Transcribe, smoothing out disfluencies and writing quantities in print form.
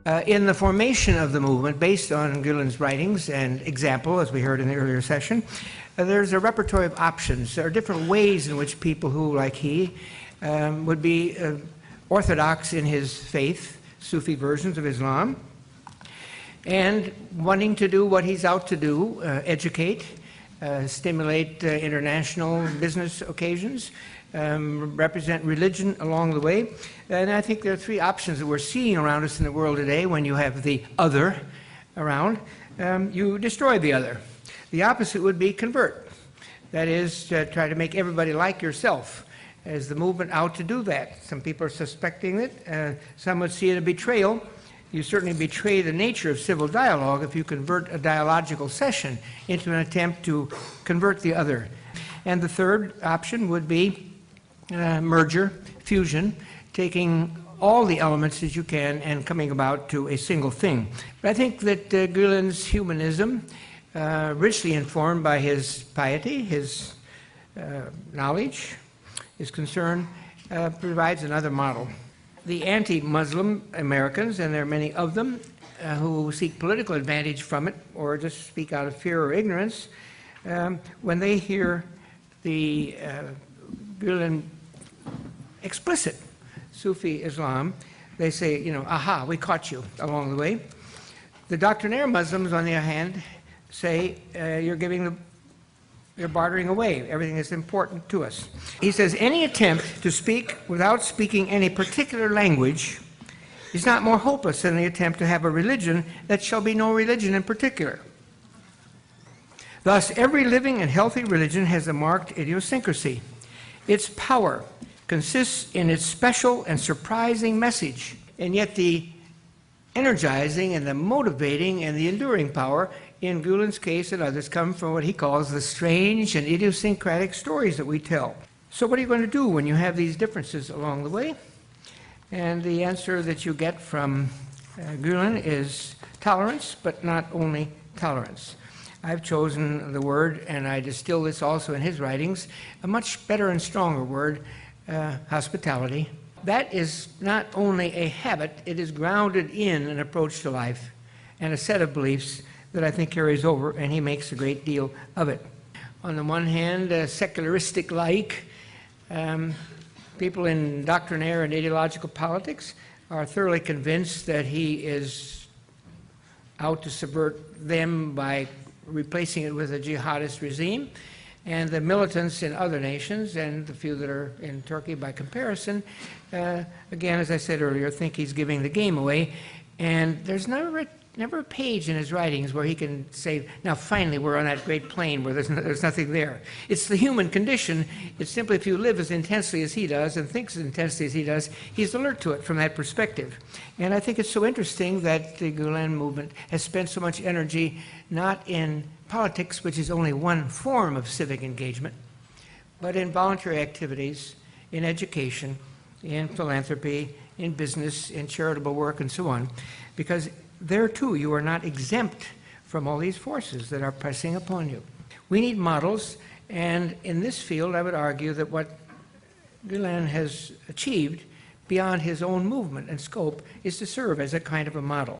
In the formation of the movement, based on Gulen's writings and example, as we heard in the earlier session, there's a repertoire of options. There are different ways in which people who, like he, would be orthodox in his faith, Sufi versions of Islam, and wanting to do what he's out to do, educate, stimulate international business occasions, represent religion along the way. And I think there are three options that we're seeing around us in the world today. When you have the other around, you destroy the other. The opposite would be convert. That is, try to make everybody like yourself. Is the movement out to do that? Some people are suspecting it. Some would see it a betrayal. You certainly betray the nature of civil dialogue if you convert a dialogical session into an attempt to convert the other. And the third option would be merger, fusion, taking all the elements that you can and coming about to a single thing. But I think that Gulen's humanism, richly informed by his piety, his knowledge, his concern, provides another model. The anti-Muslim Americans, and there are many of them, who seek political advantage from it or just speak out of fear or ignorance, when they hear the Gulen explicit Sufi Islam, they say, you know, aha, we caught you along the way. The doctrinaire Muslims, on the other hand, say, you're bartering away everything that's important to us. He says, any attempt to speak without speaking any particular language is not more hopeless than the attempt to have a religion that shall be no religion in particular. Thus, every living and healthy religion has a marked idiosyncrasy. Its power consists in its special and surprising message, and yet the energizing and the motivating and the enduring power in Gulen's case and others come from what he calls the strange and idiosyncratic stories that we tell. So what are you going to do when you have these differences along the way? And the answer that you get from Gulen is tolerance, but not only tolerance. I've chosen the word, and I distill this also in his writings, a much better and stronger word, hospitality. That is not only a habit, it is grounded in an approach to life and a set of beliefs that I think carries over, and he makes a great deal of it. On the one hand, secularistic-like, people in doctrinaire and ideological politics are thoroughly convinced that he is out to subvert them by replacing it with a jihadist regime. And the militants in other nations, and the few that are in Turkey by comparison, again, as I said earlier, think he's giving the game away. And there's never a page in his writings where he can say, now finally we're on that great plain where there's nothing there. It's the human condition. It's simply if you live as intensely as he does and thinks as intensely as he does, he's alert to it from that perspective. And I think it's so interesting that the Gulen movement has spent so much energy not in politics, which is only one form of civic engagement, but in voluntary activities, in education, in philanthropy, in business, in charitable work, and so on, because there too you are not exempt from all these forces that are pressing upon you. We need models, and in this field I would argue that what Gulen has achieved beyond his own movement and scope is to serve as a kind of a model.